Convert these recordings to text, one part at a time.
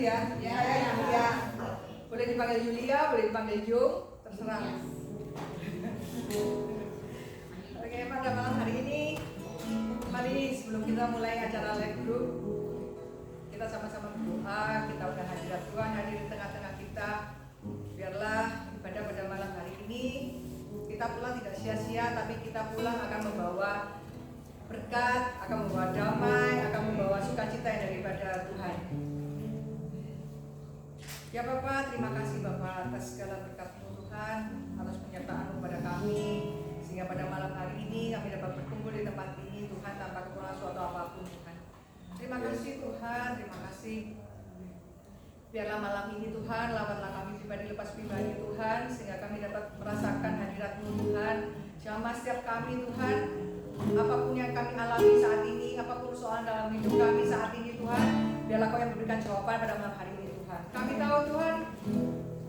ya. Saya Yulia. Boleh dipanggil Yulia, boleh dipanggil Jung, terserah. Oke, pada malam hari ini, mari sebelum kita mulai acara live group, kita sama-sama berdoa. Kita udah hadirat Tuhan hadir di tengah-tengah kita. Biarlah ibadah pada malam hari ini kita pulang tidak sia-sia, tapi kita pulang akan membawa berkat, akan membawa damai, akan membawa sukacita yang daripada Tuhan. Ya Bapak, terima kasih Bapak atas segala berkat-Mu Tuhan, atas penyertaan-Mu pada kami, sehingga pada malam hari ini kami dapat berkumpul di tempat ini Tuhan tanpa kekurangan suatu apapun Tuhan. Terima kasih Tuhan, terima kasih. Biarlah malam ini Tuhan, lawanlah kami pribadi lepas pribadi Tuhan, sehingga kami dapat merasakan hadirat-Mu Tuhan. Jamah setiap kami Tuhan, apapun yang kami alami saat ini, apapun soal dalam hidup kami saat ini Tuhan, biarlah Kau yang memberikan jawaban pada malam hari ini Tuhan. Kami tahu Tuhan,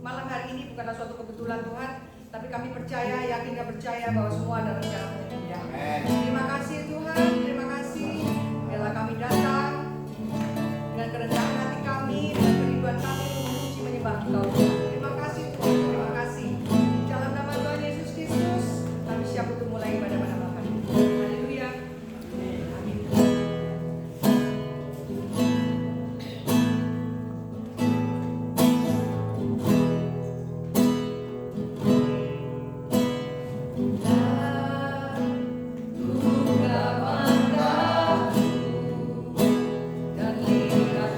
malam hari ini bukanlah suatu kebetulan Tuhan, tapi kami percaya, yakin dan percaya bahwa semua adalah rencana-Mu yang indah. Terima kasih Tuhan, terima kasih. Biarlah kami datang dengan kerendahan hati kami, dengan kerinduan kami untuk memuji menyembah Engkau Tuhan. Terima kasih Tuhan, terima kasih. Dalam nama Tuhan Yesus Kristus, kami siap untuk mulai ibadah pada malam hari ini. Haleluya. Amin. Dan lihat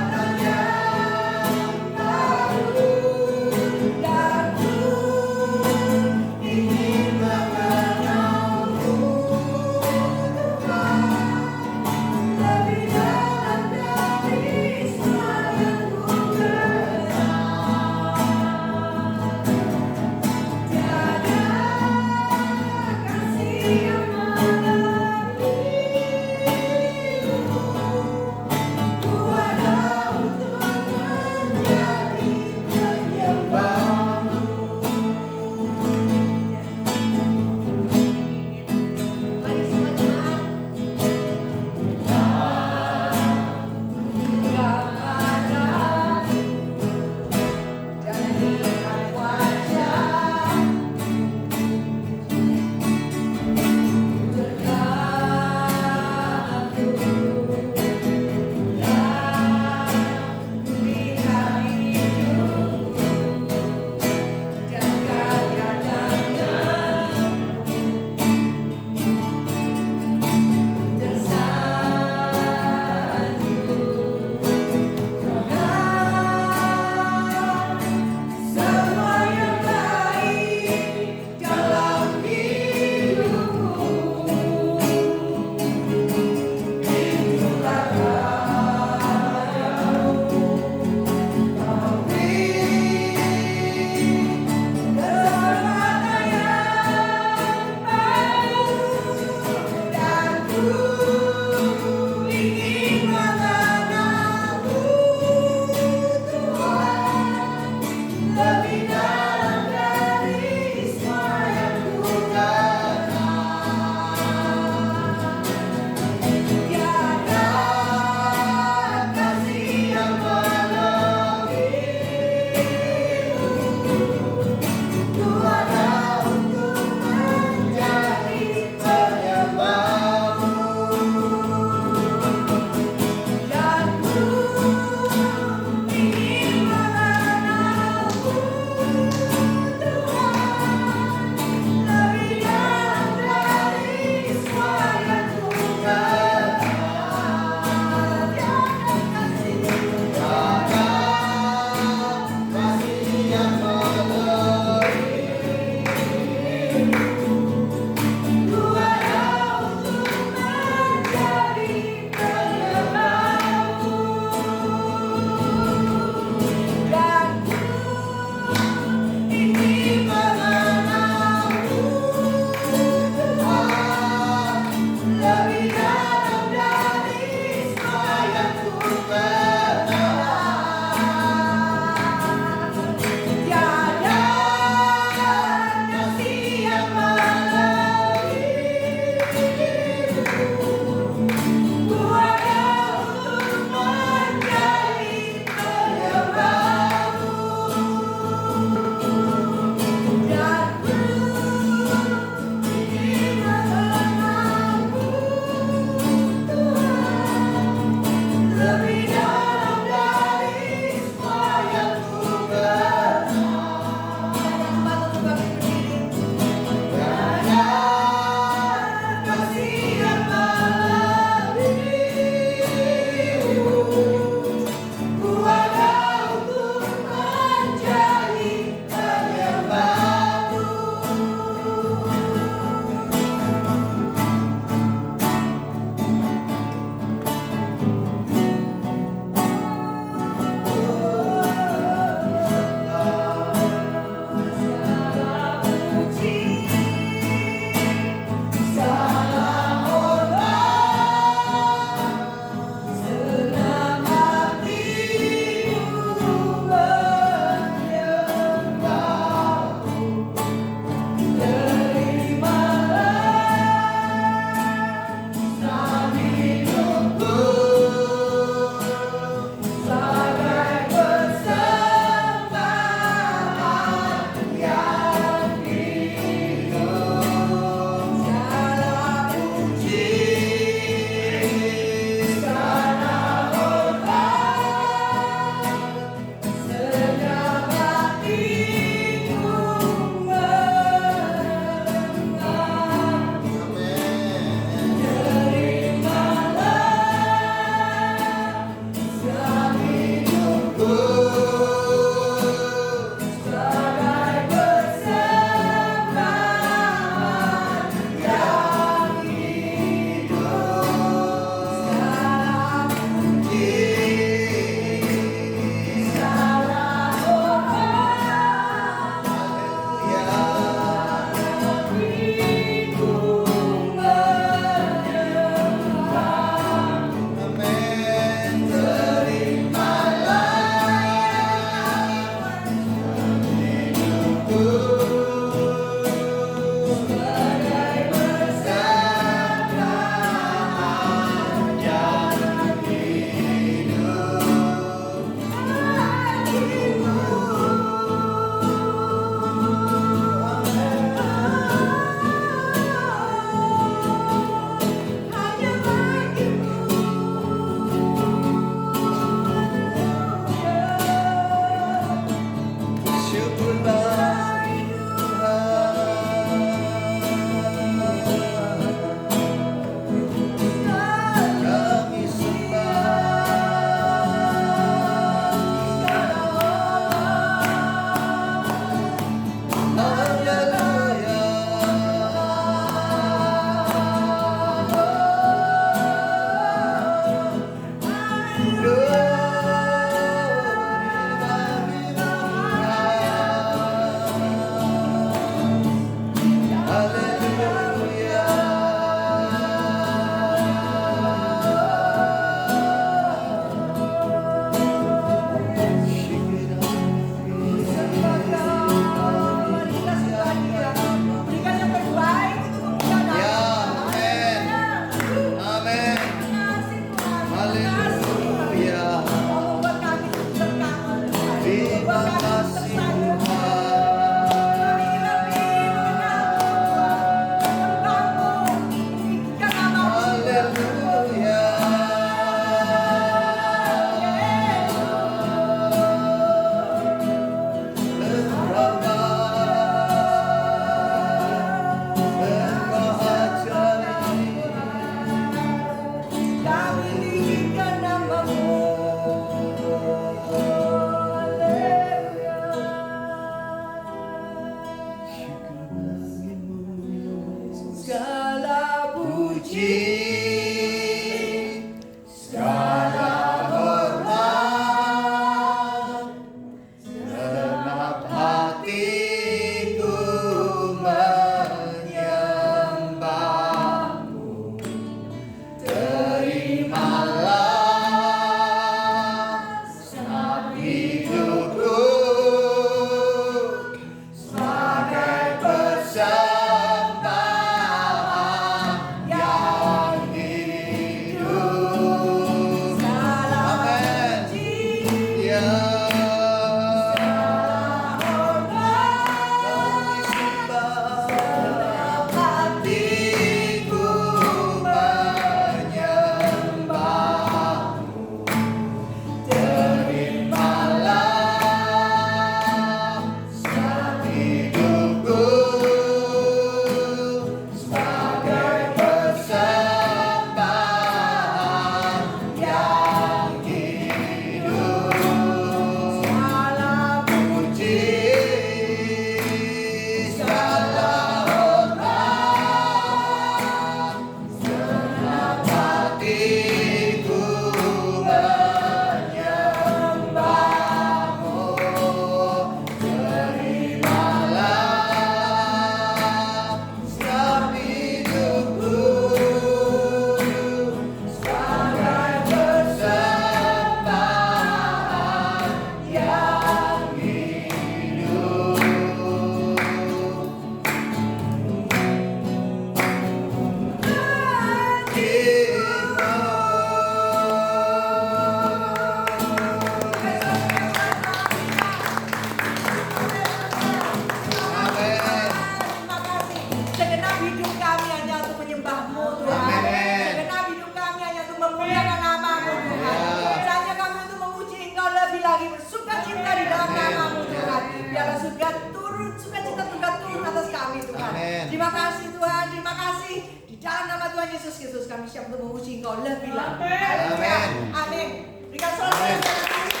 Tuhan, turun sukacita Tuhan turun atas kami Tuhan. Amin. Terima kasih Tuhan, terima kasih. Di dalam nama Tuhan Yesus Kristus kami siap untuk memuji Engkau lebih lagi. Haleluya. Amin. Berikan sorak yang terima kasih.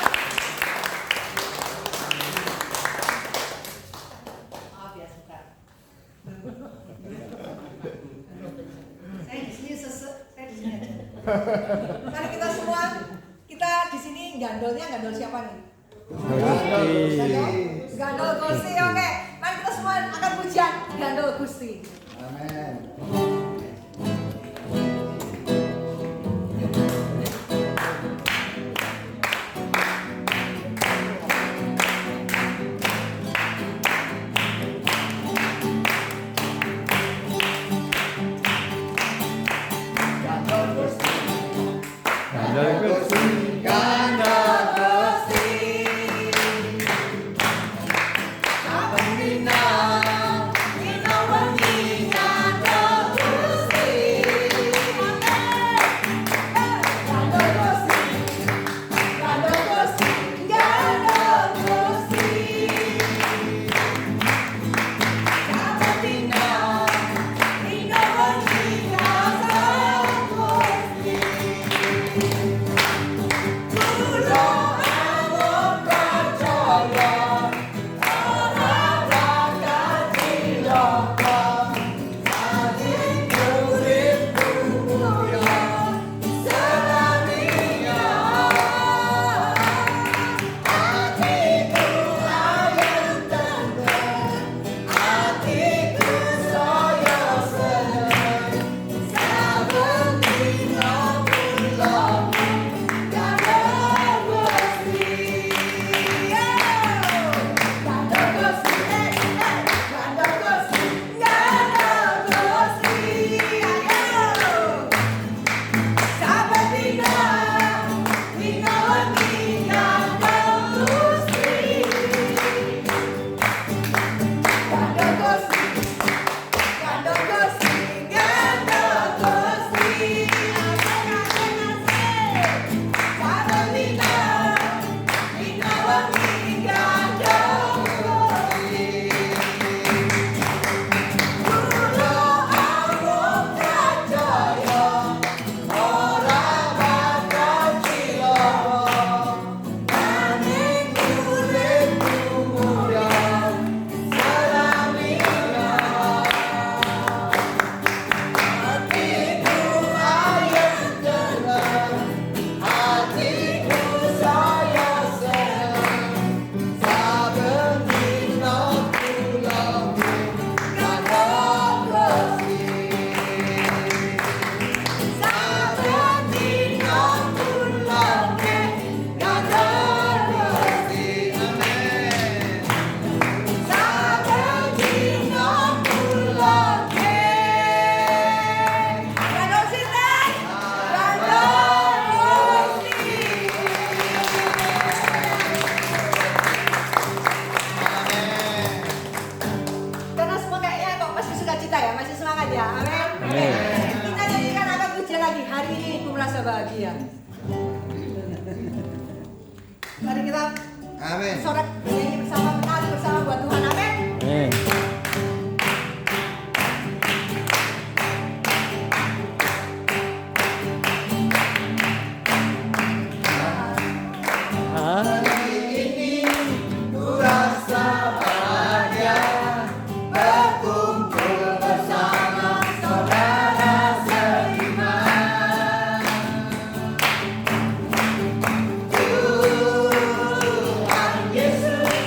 Maaf ya suka. Saya di sini saya di sini aja. Mari kita semua, kita di sini gandol siapa nih? Gandol Gusti, oke. Mari kita semua akan pujian Gandol Gusti. Amin. Bahagia. Mari kita Amin. sorak nyanyi bersama, menari bersama buat Tuhan. Amin. Amin. Yesus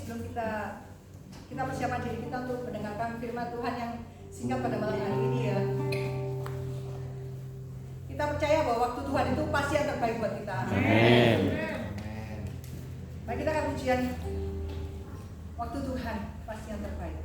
sebelum kita persiapan diri kita untuk mendengarkan firman Tuhan yang singkat pada malam hari ini ya. Kita percaya bahwa waktu Tuhan itu pasti yang terbaik buat kita. Amin. Baik, kita akan ujian waktu Tuhan pasti yang terbaik.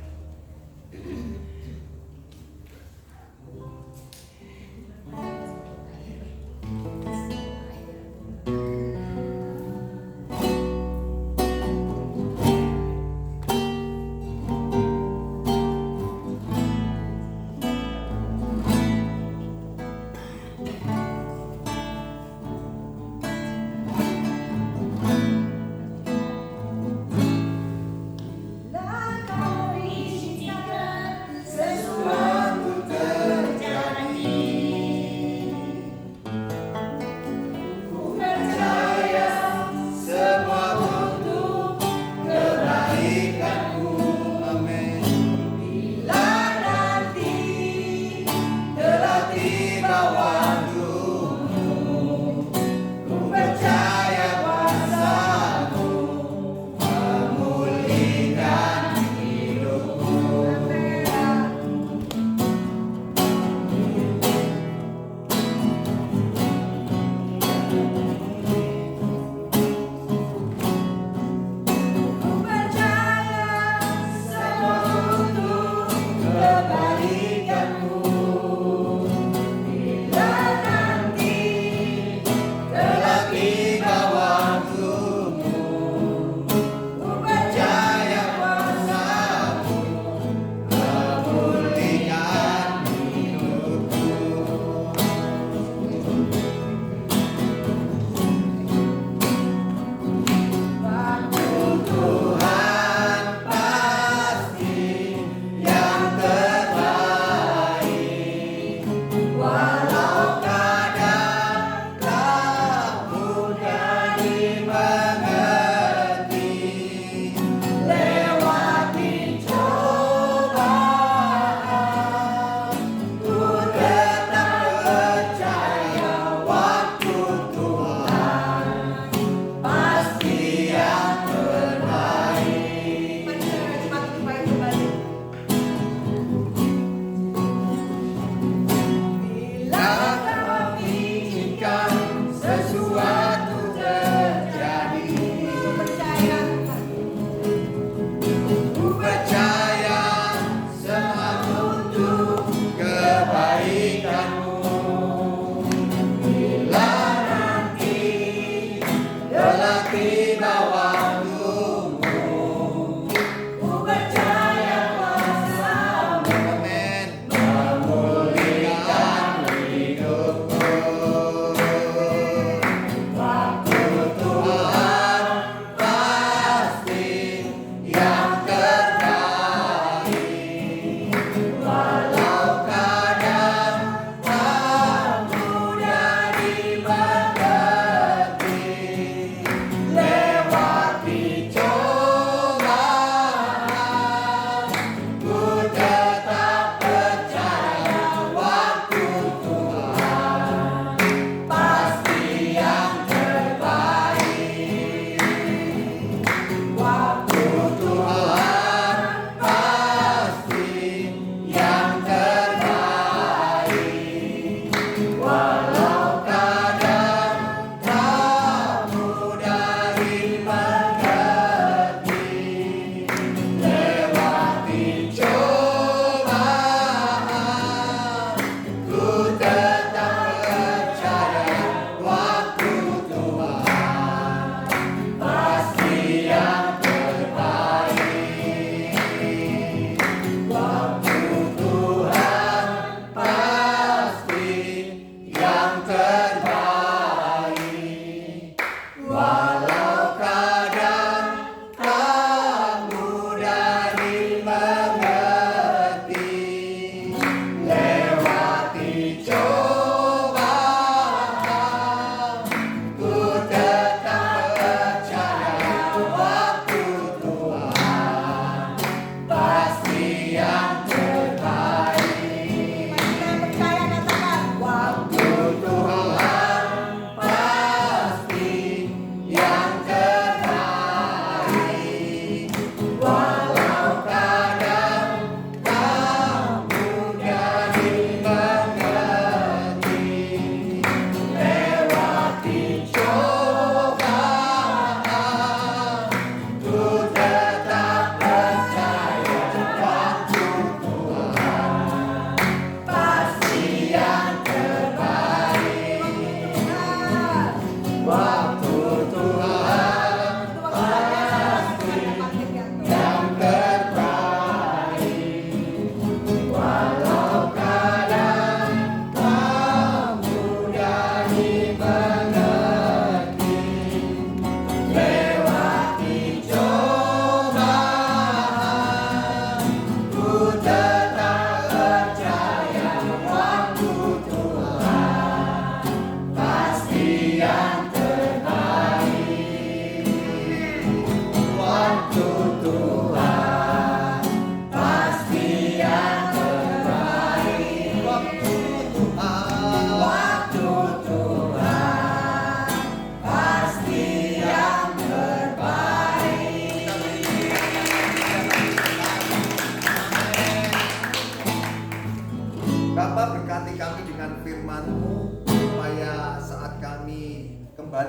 Lewati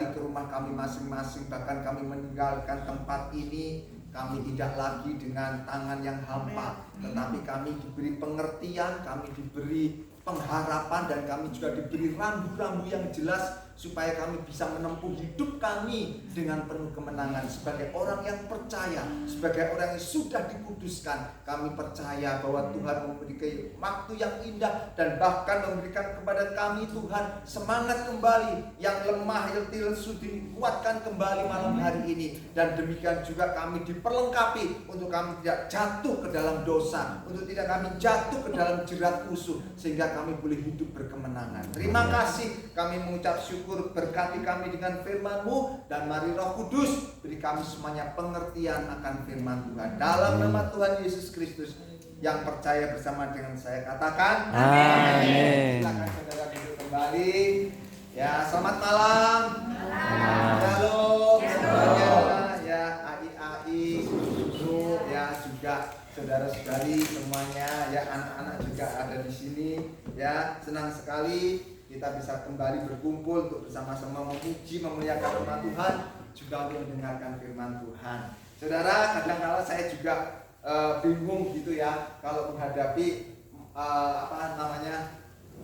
kembali ke rumah kami masing-masing. Bahkan kami meninggalkan tempat ini, kami tidak lagi dengan tangan yang hampa, tetapi kami diberi pengertian, kami diberi pengharapan, dan kami juga diberi rambu-rambu yang jelas supaya kami bisa menempuh hidup kami dengan penuh kemenangan. Sebagai orang yang percaya, sebagai orang yang sudah dikuduskan, kami percaya bahwa Tuhan memberikan waktu yang indah dan bahkan memberikan kepada kami Tuhan semangat kembali, yang lemah, letih, lesu dikuatkan kembali malam hari ini. Dan demikian juga kami diperlengkapi untuk kami tidak jatuh ke dalam dosa, untuk tidak kami jatuh ke dalam jerat musuh, sehingga kami boleh hidup berkemenangan. Terima kasih, kami mengucap syukur. Berkati kami dengan firman-Mu, dan mari Roh Kudus beri kami semuanya pengertian akan firman Tuhan. Dalam nama Tuhan Yesus Kristus, yang percaya bersama dengan saya katakan amin. Silakan saudara duduk kembali. Ya, selamat malam. Shalom semuanya. Ya, AI, susu, ya juga saudara-saudari semuanya, ya anak-anak juga ada di sini. Ya, senang sekali kita bisa kembali berkumpul untuk bersama-sama memuji, memuliakan nama Tuhan, juga untuk mendengarkan firman Tuhan. Saudara, kadang-kala saya juga bingung gitu ya kalau menghadapi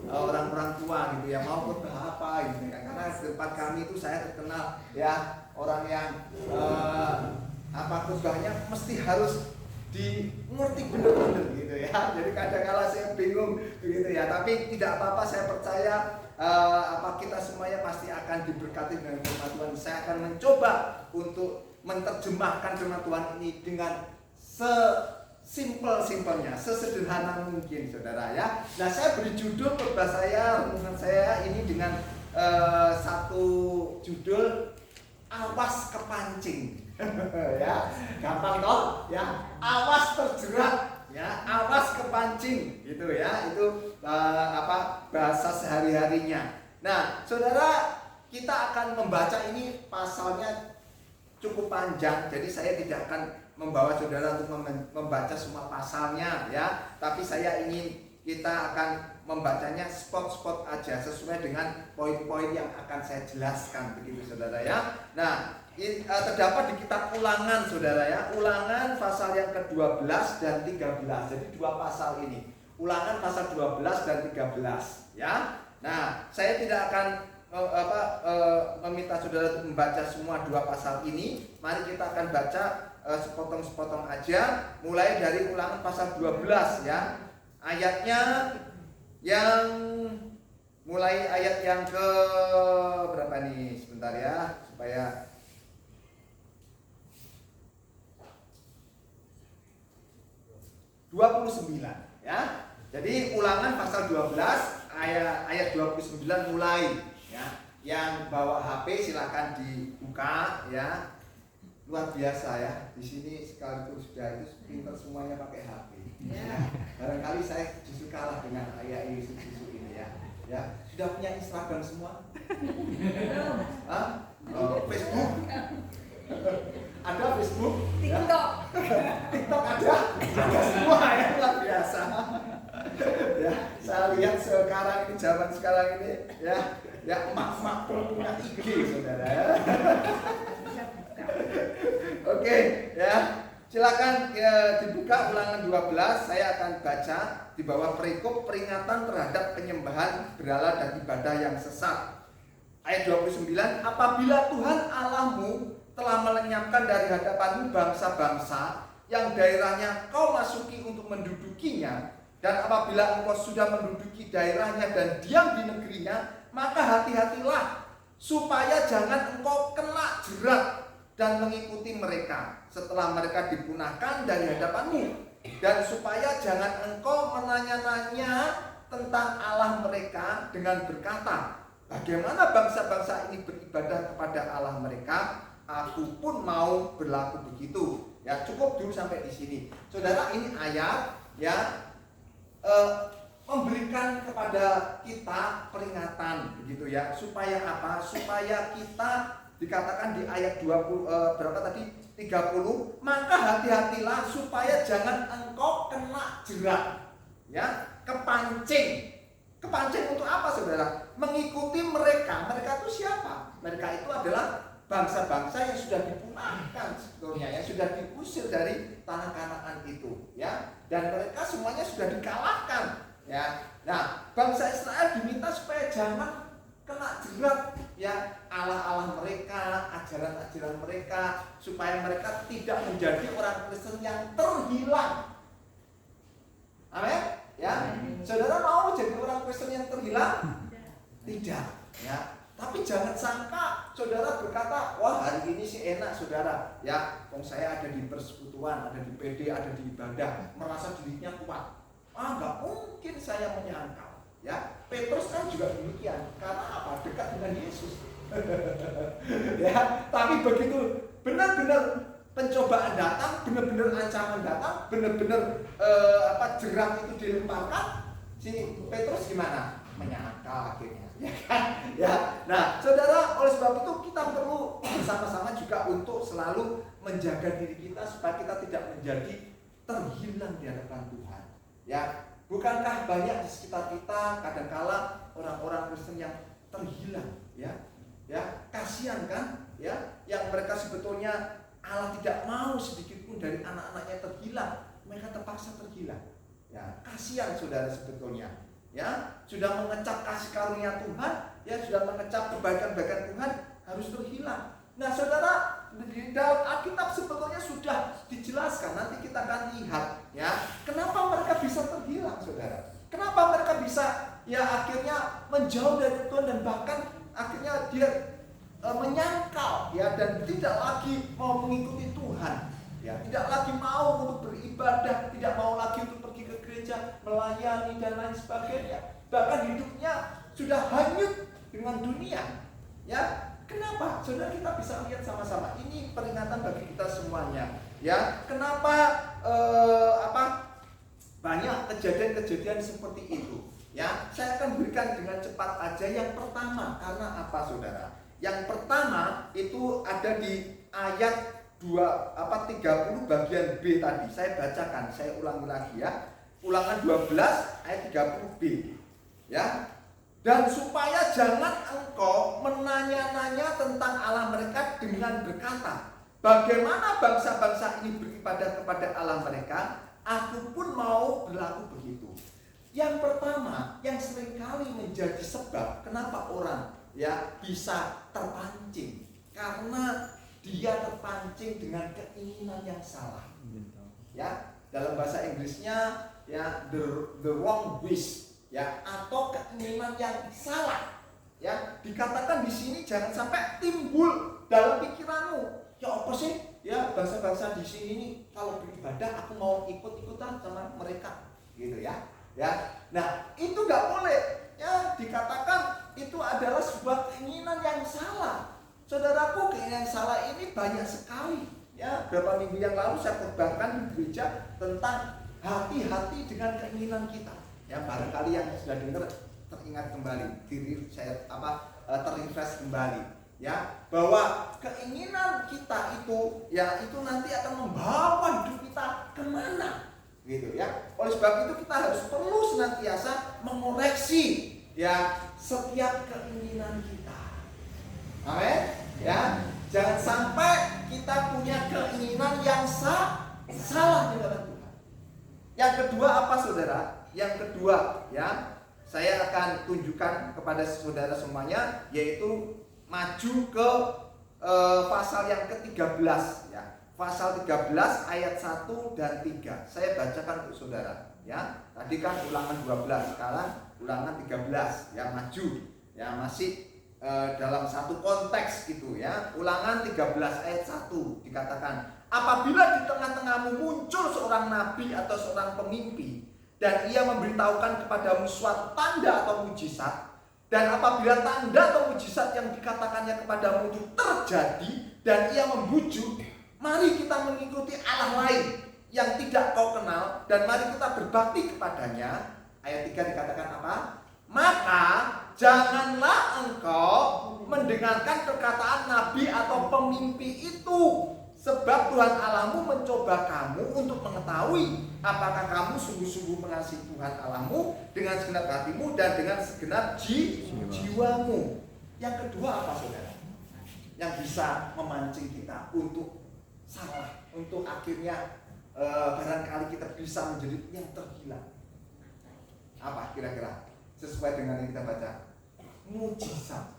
orang-orang tua gitu ya, mau khotbah apa gitu ya. Karena di tempat kami itu saya terkenal ya orang yang khotbahnya mesti harus dimengerti benar-benar gitu ya. Jadi kadang-kala saya bingung begitu ya. Tapi tidak apa-apa, saya percaya kita semuanya pasti akan diberkati dengan firman Tuhan. Saya akan mencoba untuk menerjemahkan firman Tuhan ini dengan sesimpel-simpelnya, sesederhana mungkin, saudara ya. Nah, saya beri judul khotbah saya, renungan saya ini dengan satu judul, awas kepancing. Ya, gampang toh ya, awas terjerat ya, awas kepancing gitu ya. Itu bahasa sehari-harinya. Nah, saudara, kita akan membaca ini, pasalnya cukup panjang, jadi saya tidak akan membawa saudara untuk membaca semua pasalnya ya, tapi saya ingin kita akan membacanya spot-spot aja sesuai dengan poin-poin yang akan saya jelaskan begitu, saudara ya. Nah, terdapat di kitab Ulangan, saudara ya. Ulangan pasal yang ke-12 dan 13. Jadi dua pasal ini. Ulangan pasal 12 dan 13 ya. Nah, saya tidak akan meminta saudara untuk membaca semua dua pasal ini. Mari kita akan baca sepotong-sepotong aja, mulai dari Ulangan pasal 12 ya. Ayatnya yang mulai ayat yang ke berapa nih? Sebentar ya, supaya 29 ya. Jadi Ulangan pasal 12 ayat 29 mulai ya. Yang bawa HP silakan dibuka ya. Luar biasa ya. Di sini sekaligus sudah itu pintar semuanya pakai HP. Ya. Barangkali saya justru kalah dengan ayah Yesus ini ya. Ya, sudah punya Instagram semua? Facebook? Ada Facebook? TikTok? Ya? TikTok ada semua ya, luar biasa. Ya, saya lihat sekarang ini, zaman sekarang ini ya emak-emak punya IG, saudara ya. Oke, ya. Silakan dibuka Ulangan 12. Saya akan baca di bawah perikop peringatan terhadap penyembahan berhala dan ibadah yang sesat. Ayat 29, apabila Tuhan Allahmu telah melenyapkan dari hadapanmu bangsa-bangsa yang daerahnya kau masuki untuk mendudukinya, dan apabila engkau sudah menduduki daerahnya dan diam di negerinya, maka hati-hatilah supaya jangan engkau kena jerat dan mengikuti mereka setelah mereka dipunahkan dari hadapanmu, dan supaya jangan engkau menanya-nanya tentang Allah mereka dengan berkata, bagaimana bangsa-bangsa ini beribadah kepada Allah mereka, aku pun mau berlaku begitu. Ya, cukup dulu sampai di sini. Saudara, ini ayat ya memberikan kepada kita peringatan begitu ya. Supaya apa? Supaya kita, dikatakan di ayat 20 berapa tadi? 30, maka hati-hatilah supaya jangan engkau kena jerat. Ya, kepancing. Kepancing untuk apa, saudara? Mengikuti mereka. Mereka itu siapa? Mereka itu adalah bangsa-bangsa yang sudah dipunahkan sebetulnya, yang sudah diusir dari tanah Kanaan itu, ya. Dan mereka semuanya sudah dikalahkan, ya. Nah, bangsa Israel diminta supaya jangan kena jerat, ya, Allah-Allah mereka, ajaran-ajaran mereka, supaya mereka tidak menjadi orang Kristen yang terhilang. Amin, ya. Saudara mau jadi orang Kristen yang terhilang? Tidak, ya. Tapi jangan sangka saudara berkata, wah hari ini sih enak saudara, ya, saya ada di persekutuan, ada di PD, ada di ibadah, merasa dirinya kuat. Nggak mungkin saya menyangkal, ya. Petrus kan juga demikian, karena apa? Dekat dengan Yesus. Ya, tapi begitu benar-benar pencobaan datang, benar-benar ancaman datang, benar-benar jerat itu dilemparkan, si Petrus gimana? Menyangkal akhirnya. Ya kan? Ya. Nah, saudara, oleh sebab itu kita perlu bersama-sama juga untuk selalu menjaga diri kita supaya kita tidak menjadi terhilang di hadapan Tuhan. Ya, bukankah banyak di sekitar kita kadangkala orang-orang Kristen yang terhilang, ya? Ya, kasihan kan? Ya, yang mereka sebetulnya Allah tidak mau sedikit pun dari anak-anaknya terhilang, mereka terpaksa terhilang. Ya, kasihan saudara sebetulnya. Ya, sudah mengecap kasih karunia Tuhan, ya, sudah mengecap kebaikan-kebaikan Tuhan harus terhilang. Nah, saudara, di dalam Alkitab sebetulnya sudah dijelaskan. Nanti kita akan lihat, ya, kenapa mereka bisa terhilang, saudara. Kenapa mereka bisa, ya, akhirnya menjauh dari Tuhan dan bahkan akhirnya dia menyangkal, ya, dan tidak lagi mau mengikuti Tuhan, ya, tidak lagi mau untuk beribadah, tidak mau lagi untuk pergi ke gereja, melayani dan lain sebagainya. Bahkan hidupnya sudah hanyut dengan dunia, ya. Kenapa? Saudara, kita bisa lihat sama-sama. Ini peringatan bagi kita semuanya, ya. Kenapa banyak kejadian-kejadian seperti itu, ya. Saya akan berikan dengan cepat aja. Yang pertama, karena apa, saudara? Yang pertama itu ada di ayat 30 bagian B tadi. Saya bacakan, saya ulangi lagi, ya. Ulangan 12 ayat 30B, ya. Dan supaya jangan engkau menanya-nanya tentang Allah mereka dengan berkata, bagaimana bangsa-bangsa ini beribadah kepada Allah mereka, aku pun mau berlaku begitu. Yang pertama, yang seringkali menjadi sebab kenapa orang, ya, bisa terpancing, karena dia terpancing dengan keinginan yang salah. Ya, dalam bahasa Inggrisnya, ya, the wrong wish, ya, atau keinginan yang salah. Ya, dikatakan di sini jangan sampai timbul dalam pikiranmu. Ya apa sih? Ya, bangsa-bangsa di sini ini kalau beribadah aku mau ikut-ikutan sama mereka, gitu ya. Ya. Nah, itu nggak boleh. Ya, dikatakan itu adalah sebuah keinginan yang salah. Saudaraku, keinginan yang salah ini banyak sekali. Ya, beberapa minggu yang lalu saya khotbahkan di gereja tentang hati-hati dengan keinginan kita. Ya, barangkali yang sudah dengar teringat kembali, diri saya terrefresh kembali, ya, bahwa keinginan kita itu, ya, itu nanti akan membawa hidup kita kemana, gitu ya. Oleh sebab itu kita harus perlu senantiasa mengoreksi, ya, setiap keinginan kita. Amin, ya. Jangan sampai kita punya keinginan yang salah di hadapan Tuhan. Yang kedua apa, saudara? Yang kedua, ya, saya akan tunjukkan kepada saudara semuanya, yaitu maju ke pasal yang ke-13, ya. Pasal 13 ayat 1 dan 3. Saya bacakan untuk saudara, ya. Tadi kan ulangan 12, sekarang ulangan 13, ya, maju. Ya, masih dalam satu konteks gitu, ya. Ulangan 13 ayat 1 dikatakan, apabila di tengah-tengahmu muncul seorang nabi atau seorang pemimpi, dan ia memberitahukan kepadamu suatu tanda atau mujizat, dan apabila tanda atau mujizat yang dikatakannya kepadamu itu terjadi, dan ia membujuk, mari kita mengikuti Allah lain yang tidak kau kenal, dan mari kita berbakti kepadanya. Ayat 3 dikatakan apa? Maka janganlah engkau mendengarkan perkataan nabi atau pemimpi itu, sebab Tuhan Allahmu mencoba kamu untuk mengetahui apakah kamu sungguh-sungguh mengasihi Tuhan Allahmu dengan segenap hatimu dan dengan segenap jiwamu. Yang kedua apa, saudara? yang bisa memancing kita untuk salah, untuk akhirnya barangkali kita bisa menjadi yang tergila. Apa kira-kira sesuai dengan yang kita baca? Mujizat.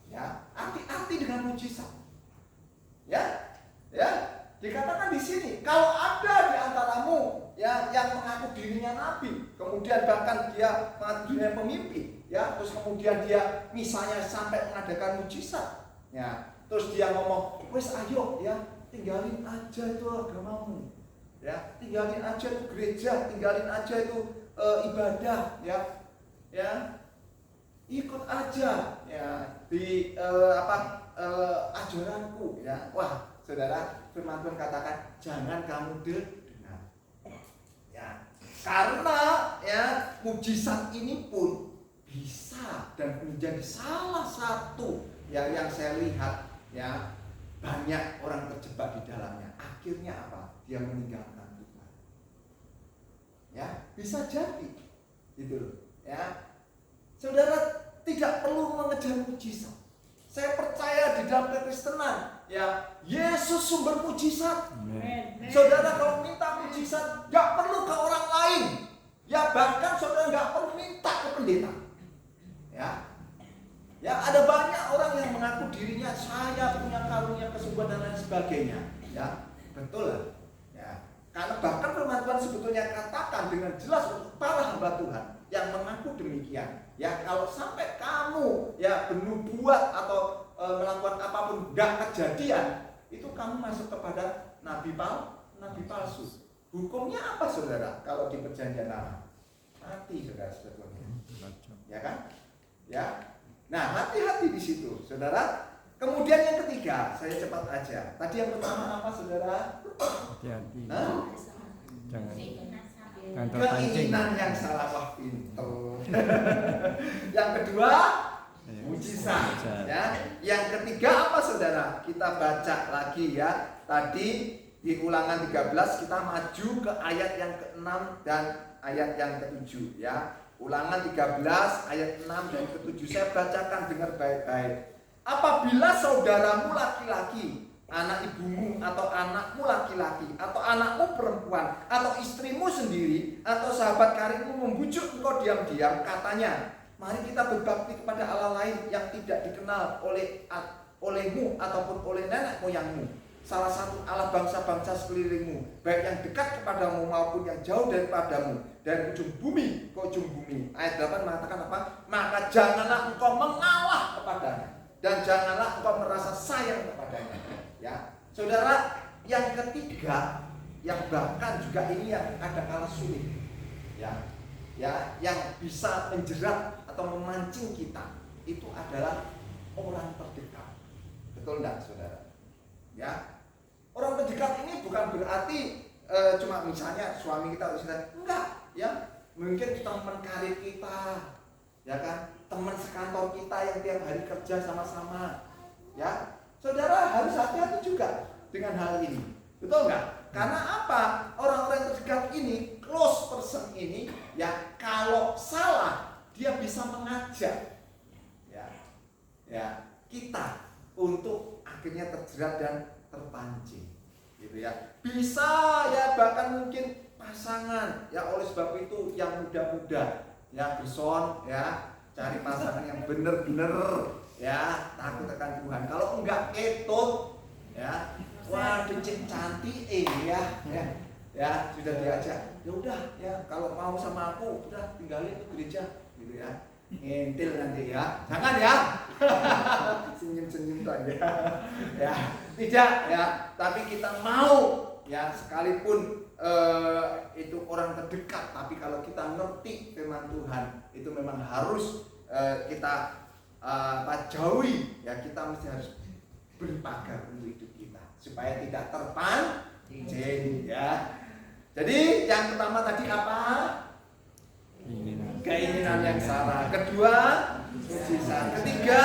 Ya, hati-hati dengan mujizat. Ya, dikatakan di sini kalau ada di antaramu yang mengaku dirinya nabi, kemudian bahkan dia mengaku dirinya pemimpin, ya, terus kemudian dia misalnya sampai mengadakan mujizat, ya, terus dia ngomong, wes ayo, ya, tinggalin aja itu agamamu, ya, tinggalin aja itu gereja, tinggalin aja itu ibadah, ya, ikut aja, ya, di ajaranku, ya. Wah, saudara, firman Tuhan katakan jangan kamu dengar, ya, karena ya mujizat ini pun bisa dan menjadi salah satu yang saya lihat, ya, banyak orang terjebak di dalamnya. Akhirnya apa? Dia meninggalkan Tuhan. Ya, bisa jadi, gitu, ya. Saudara tidak perlu mengejar mujizat. Saya percaya di dalam kekristenan, ya, Yesus sumber mujizat. Amen. Saudara kalau minta mujizat, nggak perlu ke orang lain. Ya, bahkan saudara nggak perlu minta ke pendeta. Ya, ada banyak orang yang mengaku dirinya saya punya karunia kesembuhan dan lain sebagainya. Ya, betul lah. Ya, karena bahkan firman Tuhan sebetulnya katakan dengan jelas untuk para hamba Tuhan yang mengaku demikian. Ya, kalau sampai kamu ya bernubuat atau melakukan apapun tidak kejadian, itu kamu masuk kepada nabi palsu. Hukumnya apa saudara? Kalau di perjanjian lama mati, saudara sebetulnya, ya kan? Ya, nah hati-hati di situ, saudara. Kemudian yang ketiga, saya cepat aja. Tadi yang pertama apa, saudara? Hati-hati. Jangan terpancing. Keinginan yang salah, wah pinter. Yang kedua, mujizat. Ya. Yang ketiga apa, saudara? Kita baca lagi ya. Tadi di Ulangan 13 kita maju ke ayat yang ke-6 dan ayat yang ke-7 ya. Ulangan 13 ayat 6 dan ke-7 saya bacakan, dengar baik-baik. Apabila saudaramu laki-laki, anak ibumu atau anakmu laki-laki atau anakmu perempuan atau istrimu sendiri atau sahabat karibmu membujuk engkau diam-diam, katanya, mari kita berbakti kepada Allah lain yang tidak dikenal olehmu ataupun oleh nenek moyangmu, salah satu Allah bangsa-bangsa sekelilingmu, baik yang dekat kepadamu maupun yang jauh daripadamu, dari ujung bumi ke ujung bumi. Ayat 8 mengatakan apa? Maka janganlah engkau mengalah kepadanya dan janganlah engkau merasa sayang kepadanya. Ya, saudara, yang ketiga, yang bahkan juga ini yang kadang-kala sulit, ya, yang bisa menjerat atau memancing kita, itu adalah orang terdekat. Betul enggak, saudara? Ya, orang terdekat ini bukan berarti cuma misalnya suami kita atau istri, enggak, ya, mungkin teman karib kita, ya kan, teman sekantor kita yang tiap hari kerja sama-sama, ya. Saudara harus hati-hati juga dengan hal ini, betul nggak? Karena apa? Orang-orang terdekat ini, close person ini, ya, kalau salah dia bisa mengajak, ya, kita untuk akhirnya terjerat dan terpancing, gitu ya. Bisa ya, bahkan mungkin pasangan, ya, oleh sebab itu yang muda-muda, ya, berson, ya, cari pasangan yang bener-bener, ya, takut akan Tuhan. Kalau enggak ketut, ya, wah dicek cantik, ya, sudah diajak. Ya udah, ya, kalau mau sama aku, udah tinggalin itu gereja, gitu ya. Ngentil nanti ya, jangan ya. Senyum-senyum saja, ya, tidak ya. Tapi kita mau, ya, sekalipun itu orang terdekat, tapi kalau kita ngerti firman Tuhan, itu memang harus kita jauhi, ya, kita mesti harus beri pagar untuk hidup kita supaya tidak terpancing, ya. Jadi yang pertama tadi apa? Keinginan yang salah. Kedua, mujizat. Ketiga,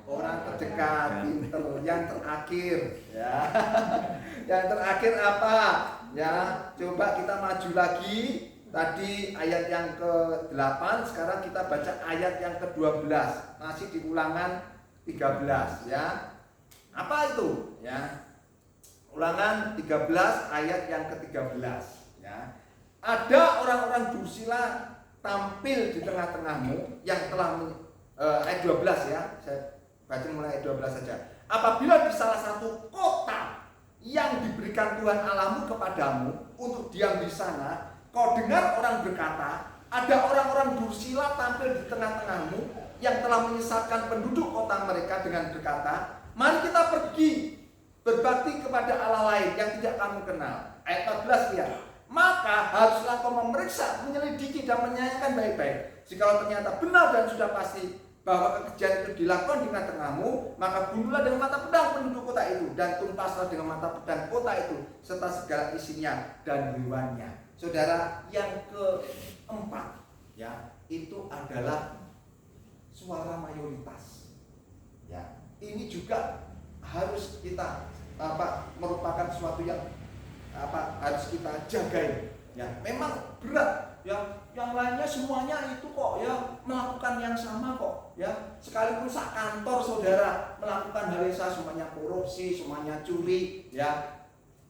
orang terdekat, pinter. Yang terakhir, ya. Yang terakhir apa? Ya, coba kita maju lagi. Tadi ayat yang ke-8, sekarang kita baca ayat yang ke-12. Masih di Ulangan 13 ya. Apa itu? Ya. Ulangan 13 ayat yang ke-13 ya. Ada orang-orang dursila tampil di tengah-tengahmu yang telah ayat 12 ya. Saya baca mulai ayat 12 saja. Apabila di salah satu kota yang diberikan Tuhan Allahmu kepadamu untuk diam di sana, kau dengar orang berkata, ada orang-orang dursila tampil di tengah-tengahmu yang telah menyesatkan penduduk kota mereka dengan berkata, mari kita pergi berbakti kepada Allah lain yang tidak kamu kenal. Ayat 14 lihat. Maka haruslah kau memeriksa, menyelidiki dan menyayangkan baik-baik. Jikalau ternyata benar dan sudah pasti bahwa kekejian itu dilakukan di tengah-tengahmu, maka bunuhlah dengan mata pedang penduduk kota itu dan tumpaslah dengan mata pedang kota itu serta segala isinya dan hewannya. Saudara, yang keempat ya, itu adalah suara mayoritas. Ya, ini juga harus kita merupakan sesuatu yang harus kita jagai. Ya, memang berat. Yang lainnya semuanya itu kok ya melakukan yang sama kok ya, sekalipun sak kantor saudara melakukan hal yang sama, semuanya korupsi, semuanya curi ya.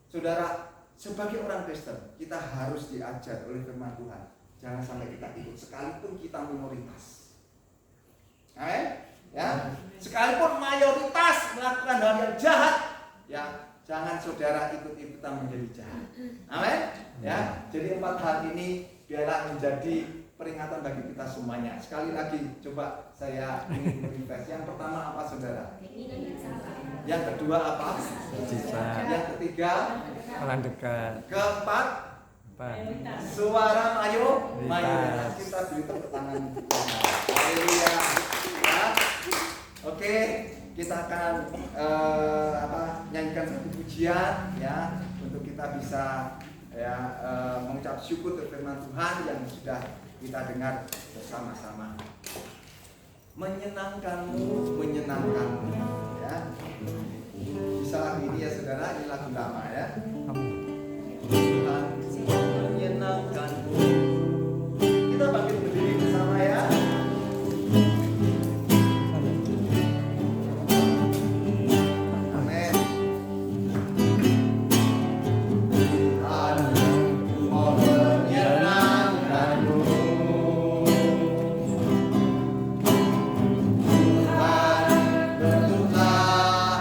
Saudara, sebagai orang Kristen kita harus diajar oleh firman Tuhan, jangan sampai kita ikut sekalipun kita minoritas. Ya, sekalipun mayoritas melakukan hal yang jahat ya, jangan saudara ikut-ikutan menjadi jahat. Amin. Ya, jadi 4 hal ini biarlah menjadi peringatan bagi kita semuanya. Sekali lagi coba saya ingin refresh. Yang pertama apa saudara? Yang kedua apa? Mujizat. Yang ketiga Orang dekat. keempat Apa? suara mayoritas. Kita beri tepuk tangan. Haleluya. Ya. Oke, kita akan nyanyikan satu pujian ya, untuk kita bisa ya mengucap syukur terhadap firman Tuhan yang sudah kita dengar bersama-sama. Menyenangkanmu, menyenangkanmu ya. Bisa lagu ini ya saudara, ini lagu lama ya. Tuhan menyenangkanmu. Kita bangkit berdiri bersama ya. Amin. Tuhan, bentuklah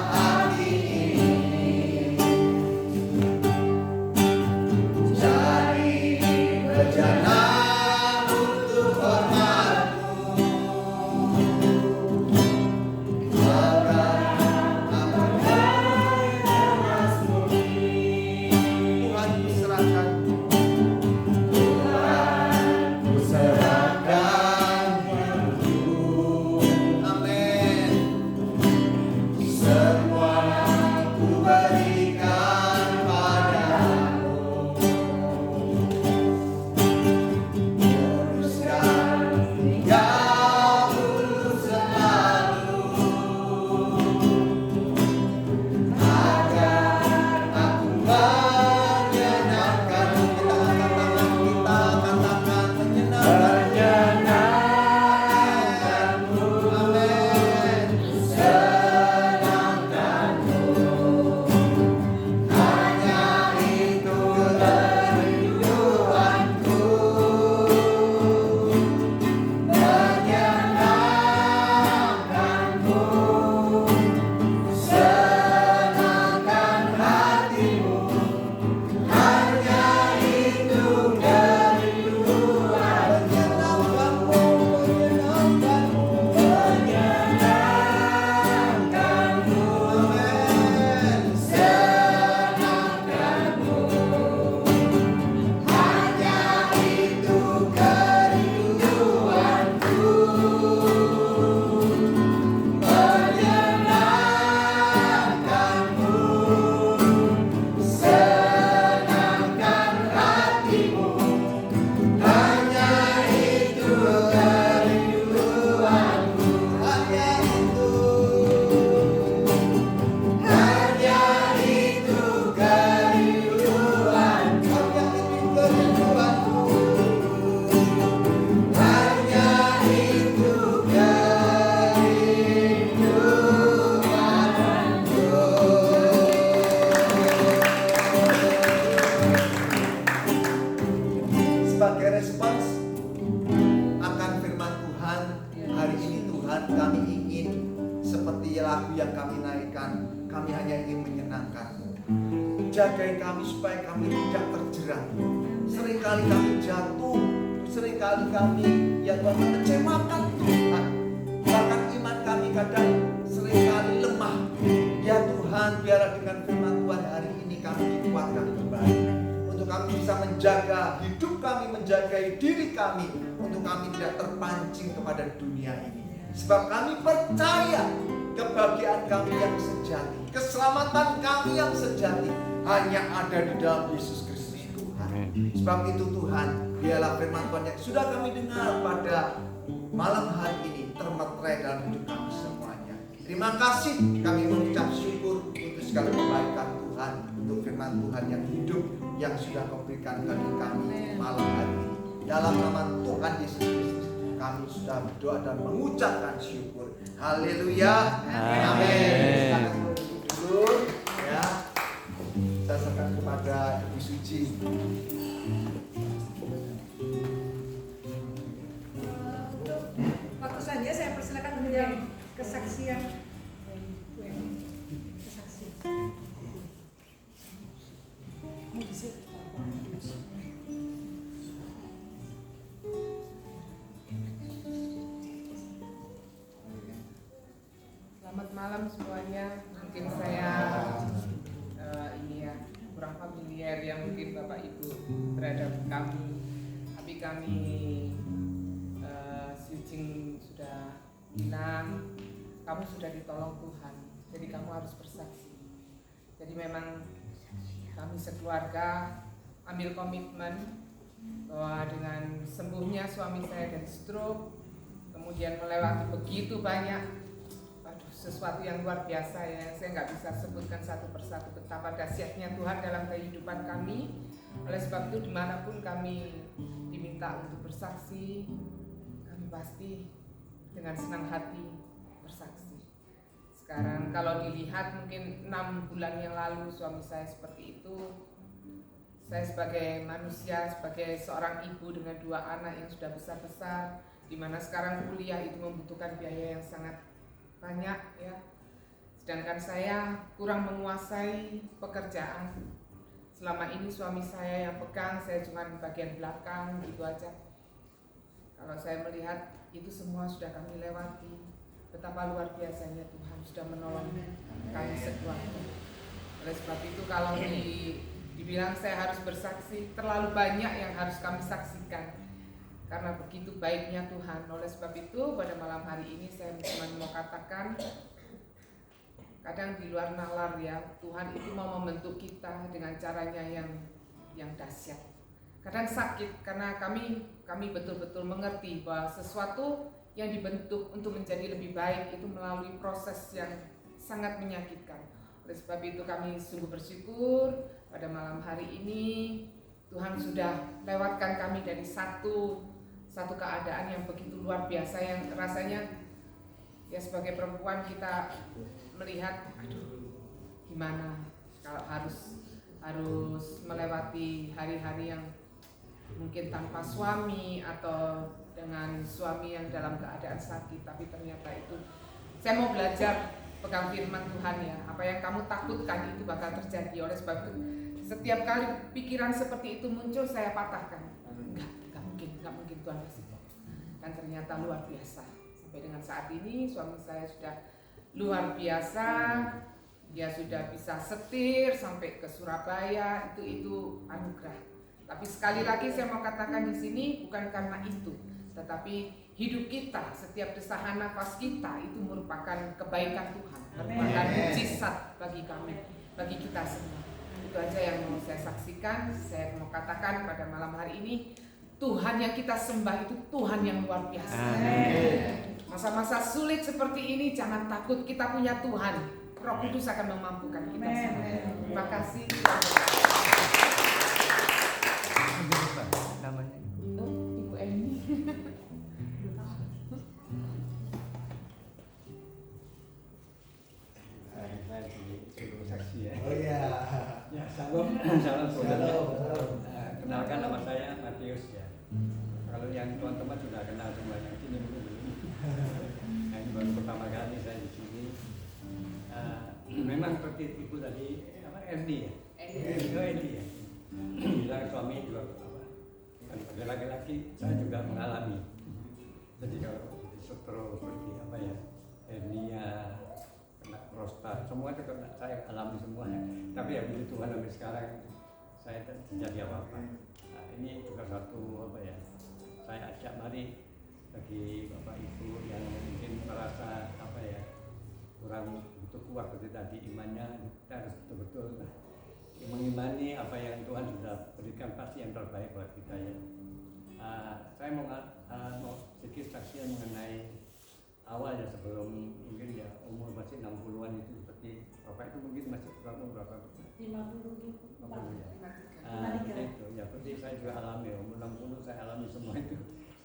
menyenangkan-Mu. Jagai kami supaya kami tidak terjerat. Seringkali kami jatuh, seringkali kami ya Tuhan mengecewakan Tuhan. Bahkan iman kami kadang seringkali lemah. Ya Tuhan, biarlah dengan firman Tuhan hari ini kami dikuatkan kembali. Untuk kami bisa menjaga hidup kami, menjaga diri kami. Untuk kami tidak terpancing kepada dunia ini. Sebab kami percaya kebahagiaan kami yang sejati, keselamatan kami yang sejati hanya ada di dalam Yesus Kristus Tuhan. Sebab itu Tuhan, biarlah firman Tuhan yang sudah kami dengar pada malam hari ini termeterai dalam hidup kami semuanya. Terima kasih, kami mengucap syukur untuk segala kebaikan Tuhan, untuk firman Tuhan yang hidup yang sudah Kau berikan bagi kami malam hari ini. Dalam nama Tuhan Yesus Kristus kami sudah berdoa dan mengucapkan syukur. Haleluya. Amin. Silakan duduk dulu ya. Saya serahkan kepada Ibu Suci. Waktu saja saya persilakan untuk yang kesaksian. Selamat malam semuanya. Mungkin saya ini ya kurang familiar yang mungkin Bapak Ibu terhadap kami. Tapi kami switching sudah bilang kamu sudah ditolong Tuhan. Jadi kamu harus bersaksi. Jadi memang kami sekeluarga ambil komitmen bahwa dengan sembuhnya suami saya dari stroke, kemudian melewati begitu banyak sesuatu yang luar biasa ya, saya nggak bisa sebutkan satu persatu betapa dahsyatnya Tuhan dalam kehidupan kami. Oleh sebab itu dimanapun kami diminta untuk bersaksi, kami pasti dengan senang hati bersaksi. Sekarang kalau dilihat mungkin 6 bulan yang lalu suami saya seperti itu, saya sebagai manusia, sebagai seorang ibu dengan 2 anak yang sudah besar-besar, di mana sekarang kuliah itu membutuhkan biaya yang sangat banyak ya. Sedangkan saya kurang menguasai pekerjaan. Selama ini suami saya yang pegang, saya cuma di bagian belakang gitu aja. Kalau saya melihat itu semua sudah kami lewati, betapa luar biasanya Tuhan sudah menolong kami sekeluarga. Oleh sebab itu kalau dibilang saya harus bersaksi, terlalu banyak yang harus kami saksikan. Karena begitu baiknya Tuhan. Oleh sebab itu pada malam hari ini saya cuma mau katakan, kadang di luar nalar ya, Tuhan itu mau membentuk kita dengan caranya yang dahsyat. Kadang sakit karena kami betul-betul mengerti bahwa sesuatu yang dibentuk untuk menjadi lebih baik itu melalui proses yang sangat menyakitkan. Oleh sebab itu kami sungguh bersyukur pada malam hari ini Tuhan sudah lewatkan kami dari satu keadaan yang begitu luar biasa yang rasanya ya sebagai perempuan kita melihat aduh gimana kalau harus melewati hari-hari yang mungkin tanpa suami atau dengan suami yang dalam keadaan sakit, tapi ternyata itu saya mau belajar pegang firman Tuhan ya, apa yang kamu takutkan itu bakal terjadi. Oleh sebab itu setiap kali pikiran seperti itu muncul saya patahkan. Enggak mungkin Tuhan kasih kok. Dan ternyata luar biasa. Sampai dengan saat ini suami saya sudah luar biasa. Dia sudah bisa setir sampai ke Surabaya. Itu anugerah. Tapi sekali lagi saya mau katakan di sini bukan karena itu, tetapi hidup kita, setiap desahan nafas kita itu merupakan kebaikan Tuhan, merupakan mukjizat bagi kami, bagi kita semua. Itu aja yang mau saya saksikan. Saya mau katakan pada malam hari ini, Tuhan yang kita sembah itu Tuhan yang luar biasa. Masa-masa sulit seperti ini jangan takut, kita punya Tuhan. Roh Kudus akan memampukan kita semua. Terima kasih. Namanya Ibu Eni. Saksi ya. Oh iya. Ya, salam saudara. Kenalkan nama saya Matius ya. Kalau yang teman-teman sudah kenal semuanya, ini belum. Nah, ini baru pertama kali saya di sini. memang seperti ibu tadi apa Erni ya? Erni ya. Bilang suami juga apa? Kan pada laki-laki saya juga mengalami. Jadi kalau stroke seperti apa ya? Hernia, kena prostat, semua itu kena saya alami semuanya. Tapi ya puji Tuhan sampai sekarang saya tidak terjadi apa-apa. Nah, ini juga satu apa ya? Saya ajak mari bagi bapak ibu yang mungkin merasa apa ya kurang begitu kuat seperti tadi imannya, kita harus betul-betul mengimani apa yang Tuhan sudah berikan, pasti yang terbaik buat kita ya. Saya mau sedikit saksian mengenai awal ya, sebelum mungkin ya umur masih 60-an itu, seperti bapak itu mungkin masih umur berapa? 50 ya. Itu ya, seperti saya juga alami umur 60 saya alami semua itu.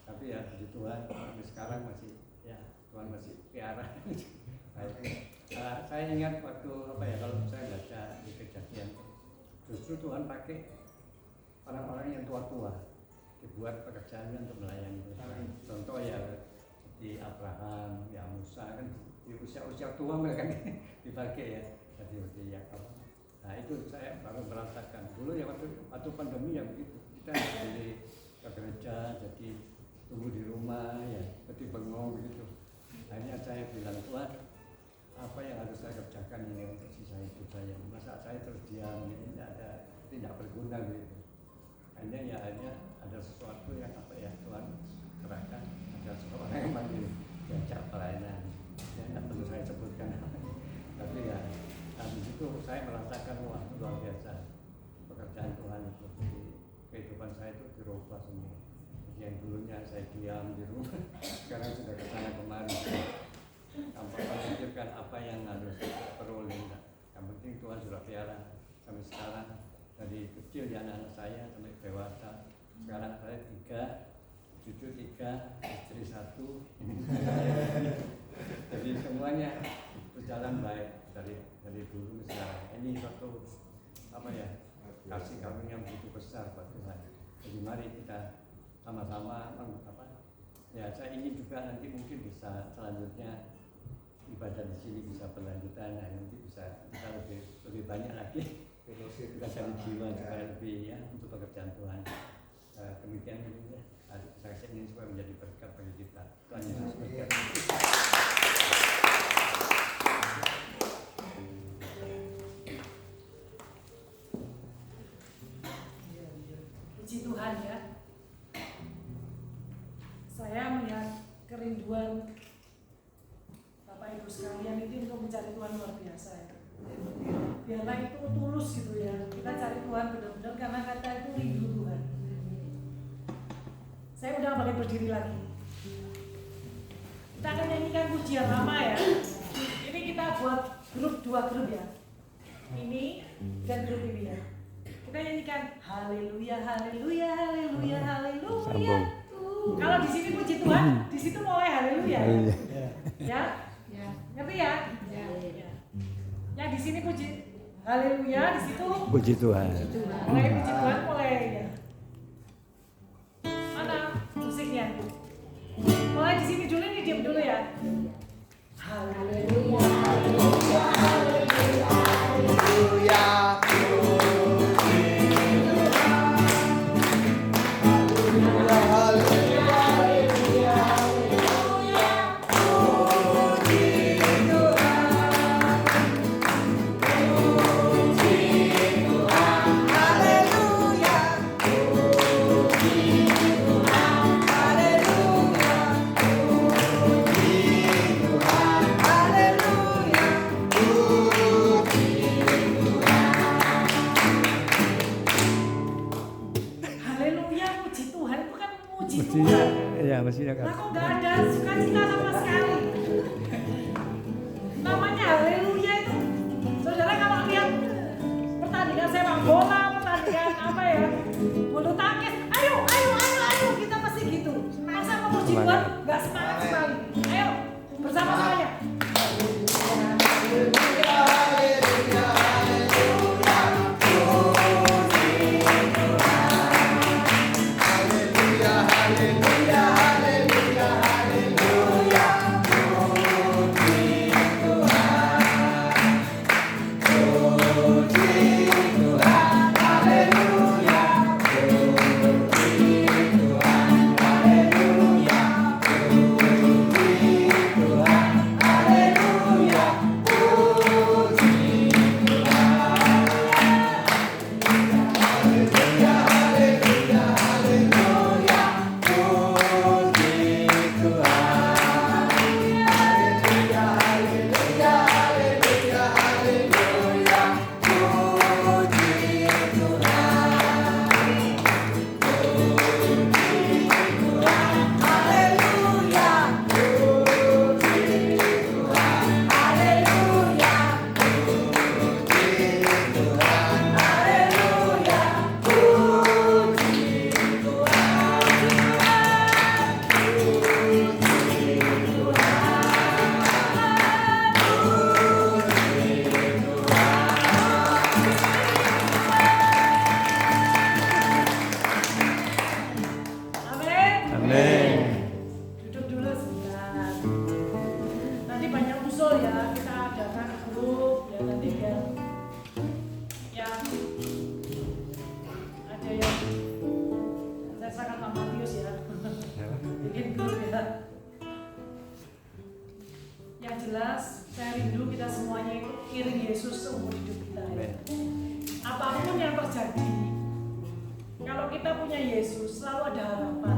Tapi ya puji Tuhan sampai sekarang masih ya Tuhan masih piara. Saya ingat waktu apa ya, kalau saya baca di Kejadian, justru Tuhan pakai orang-orang yang tua-tua dibuat pekerjaannya untuk melayani Tuhan. Contoh ya seperti Abraham, ya Musa, kan di usia-usia tua mereka dipakai ya. Jadi seperti Yakub. Nah itu saya baru merasakan dulu ya waktu pandemi ya begitu, kita dari ke gereja jadi tunggu di rumah ya, seperti bengong begitu. Akhirnya saya bilang, Tuhan, apa yang harus saya kerjakan ini untuk sisa hidup saya? Masa saya terus diam, ini tidak berguna gitu. Akhirnya ada sesuatu yang apa ya, Tuhan kerahkan, ada seorang yang manggil diajak pelayanan. Ya tidak perlu saya sebutkan. Tapi ya habis itu saya merasakan wah luar biasa pekerjaan Tuhan itu. Jadi kehidupan saya itu dirubah semua. Yang dulunya saya diam di rumah, sekarang sudah kesana kemari. Tanpa memikirkan apa yang harus peroleh. Yang penting Tuhan sudah piara sampai sekarang. Dari kecil ya anak saya sampai dewasa. Sekarang saya 3, cucu 3, istri 1. Jadi semuanya berjalan baik dari dulu sekarang. Ini suatu apa ya, kasih karunia yang begitu besar buat Tuhan. Jadi mari kita sama-sama apa ya, saya ingin juga nanti mungkin bisa selanjutnya ibadah di sini bisa berlanjutan, nah, nanti bisa lebih banyak lagi kita cari jiwa supaya lebih ya untuk pekerjaan Tuhan. Demikian ya, saya ingin supaya menjadi berkat bagi kita. Tuhan Yesus berkati. Puji Tuhan ya. Saya melihat kerinduan Bapak Ibu sekalian itu untuk mencari Tuhan luar biasa ya. Biarlah itu tulus gitu ya. Kita cari Tuhan benar-benar karena kita itu rindu Tuhan. Saya udah boleh berdiri lagi. Kita akan nyanyikan pujian lama ya. Ini kita buat grup 2 grup ya. Ini dan grup ini ya. Kita nyanyikan haleluya haleluya haleluya haleluya. Sambung. Kalau di sini puji Tuhan, di situ mulai haleluya. Ya? Ya. Ngerti ya? Ya. Ya di sini puji haleluya, di situ Puji Tuhan. mulai puji Tuhan mulai ya. Mana musiknya? Mulai di sini dulu, ini diam dulu ya. Haleluya haleluya haleluya haleluya. Ya, mestinya kan. Nah, kok gak ada sukacita sama sekali. Namanya haleluya itu. Saudara kalau lihat pertandingan sepak bola, pertandingan apa ya, bulu tangkis, ayo, kita pasti gitu. Masa memuji Tuhan gak semangat sekali. Ayo, bersama saya. kita punya Yesus, selalu ada harapan.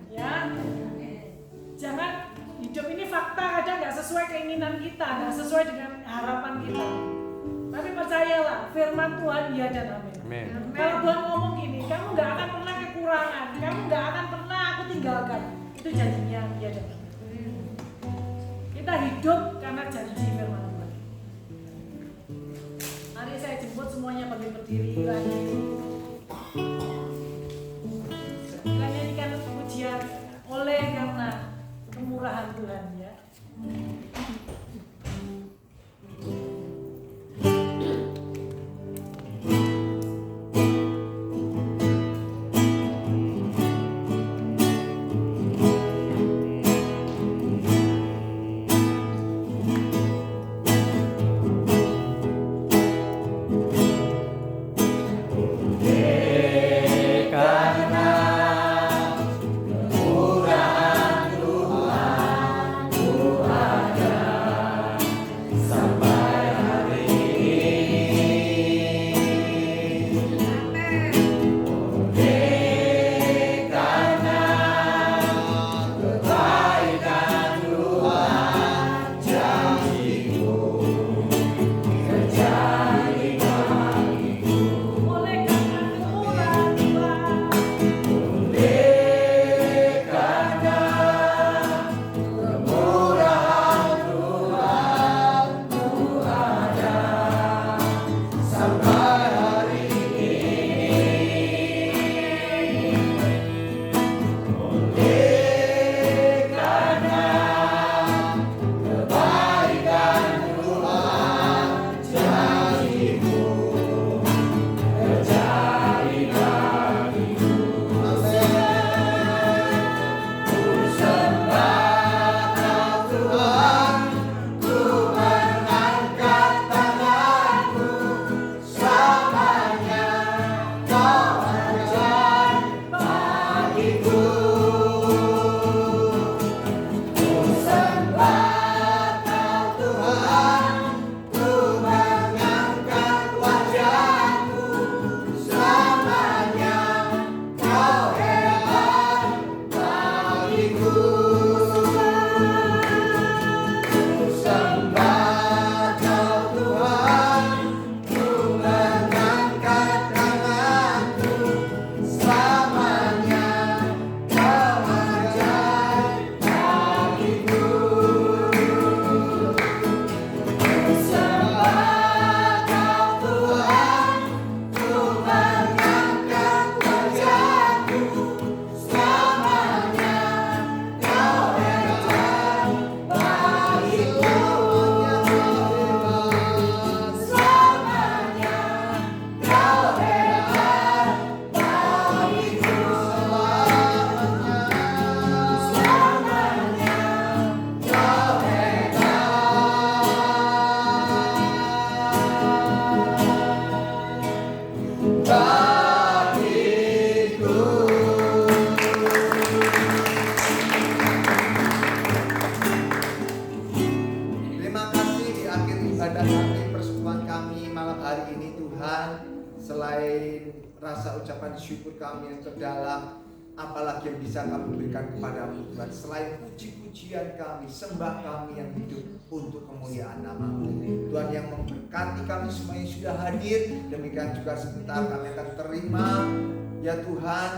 Ya, jangan hidup ini fakta kadang nggak sesuai keinginan kita, nggak sesuai dengan harapan kita. Tapi percayalah, firman Tuhan iya dan amin. Kalau Tuhan ngomong gini, kamu nggak akan pernah kekurangan, kamu nggak akan pernah aku tinggalkan. Itu janjinya iya dan amin. Kita hidup karena janji firman Tuhan. Mari saya jemput semuanya berdiri lagi. Kita nyanyikan pujian oleh karena kemurahan Tuhan ya. Rasa ucapan syukur kami yang terdalam, apalagi yang bisa kami berikan kepadamu Tuhan, selain puji-pujian kami, sembah kami yang hidup untuk kemuliaan nama-Mu Tuhan, yang memberkati kami semua yang sudah hadir. Demikian juga sebentar kami akan terima ya Tuhan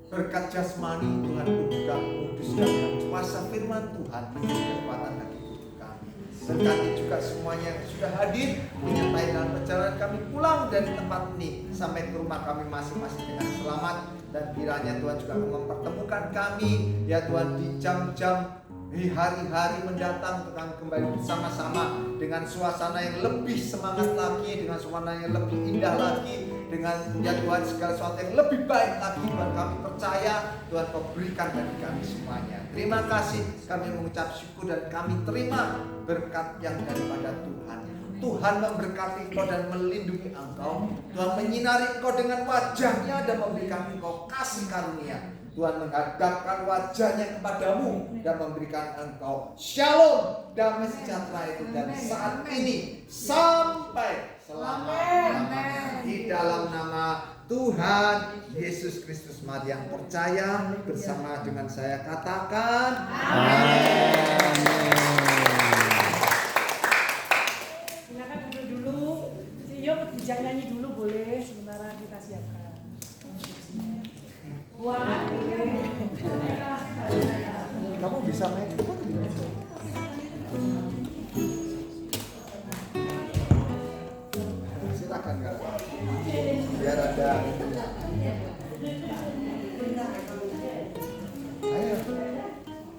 berkat jasmani Tuhan, juga menguduskan dan kuasa firman Tuhan menjadi kekuatan bagi hidup kami. Berkati juga semuanya yang sudah hadir, menyertai dalam perjalanan kami pulang dari tempat ini sampai ke rumah kami masing-masing dengan selamat. Dan kiranya Tuhan juga mempertemukan kami ya Tuhan di jam-jam di hari-hari mendatang, untuk kami kembali bersama-sama dengan suasana yang lebih semangat lagi, dengan suasana yang lebih indah lagi, dengan ya Tuhan segala sesuatu yang lebih baik lagi. Tuhan, kami percaya Tuhan Kau berikan bagi kami semuanya. Terima kasih, kami mengucap syukur dan kami terima berkat yang daripada Tuhan. Tuhan memberkati engkau dan melindungi engkau. Tuhan menyinari engkau dengan wajahnya dan memberikan engkau kasih karunia. Tuhan menghadapkan wajahnya kepadamu dan memberikan engkau shalom, damai sejahtera itu dari saat ini sampai selama-lamanya. dalam nama Tuhan Yesus Kristus. Mari yang percaya bersama dengan saya katakan Silakan duduk dulu. Si Yo jangan nyanyi dulu boleh, sementara kita siapkan. Buat kamu bisa main. Silakan Kak. Biar ada. Ayo.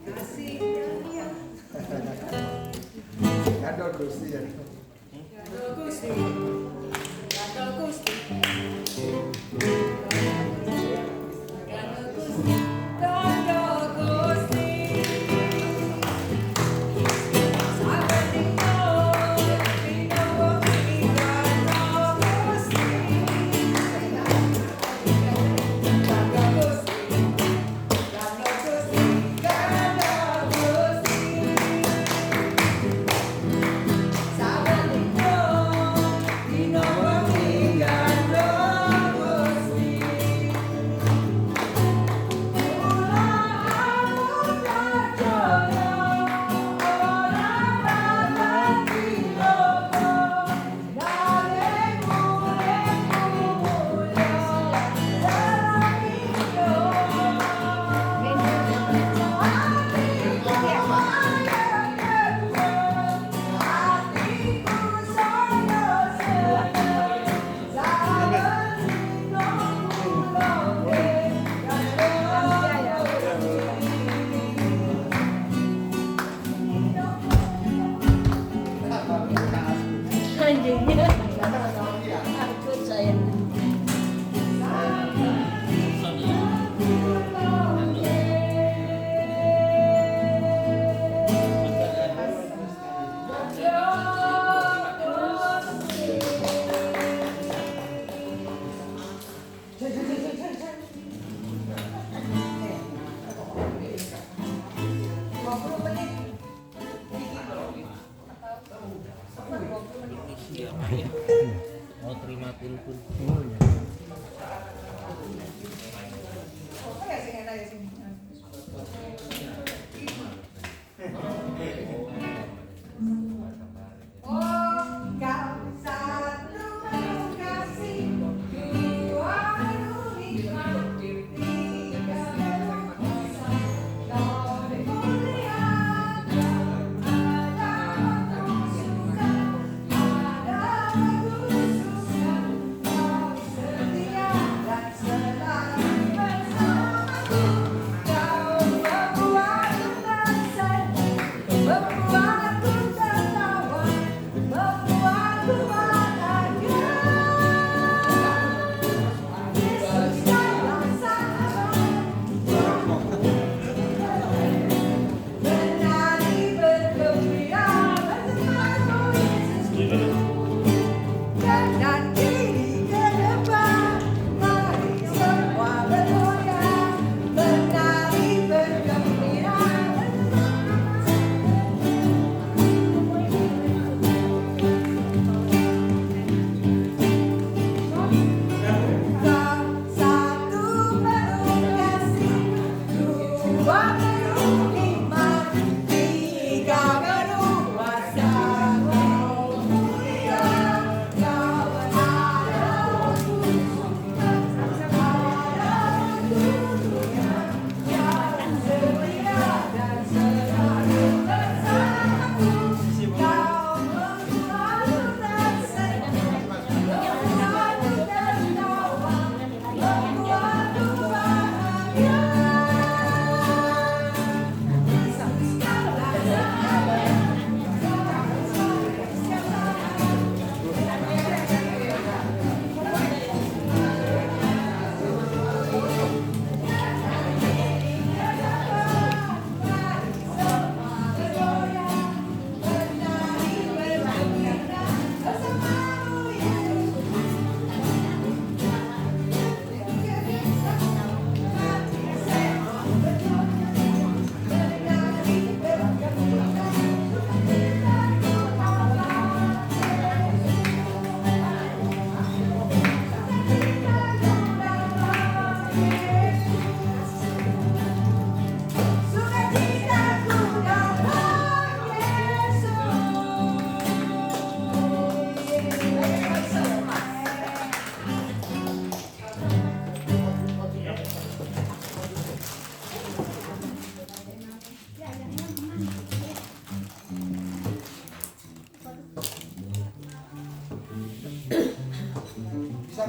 Kasih ya. Gandol Gusti ya. Gandol Gusti. Gandol Gusti. Gandol Gusti. Gandol Gusti. Sahabat Dino, Dino Gusti, Gandol Gusti. Gandol Gusti. Gandol Gusti. Gandol Gusti. Sahabat Dino, Dino Gusti, Gandol Gusti. anjingnya takut saya. Mau terima pun. Apa ya sih enak ya sini? Oh, kau satu kasih, dua nikmat, tiga berkuasa, kau dimuliakan, ada kesukaan, ada kekhususan, kau setia dan selalu bersamaku, kau membuat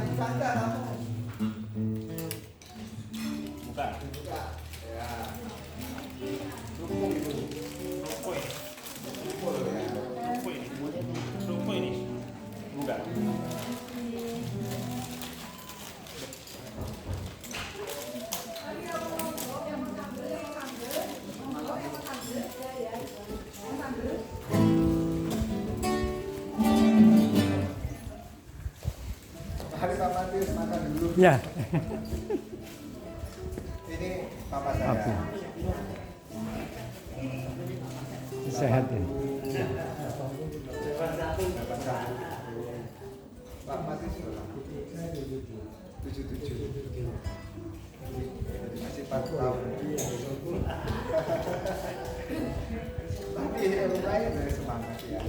bisa enggak kamu? Buka. Buka. Ya. Dukung itu. Rokok ini. Dukung ya. Rokok ini. Rokok ini. Buka. Hari Pak Matius makan dulu. Ya. Ini papa saya. Oke. Sehat ya. Pak Matius berapa? 77. Masih 4 tahun. Tapi lumayan dari semangat ya.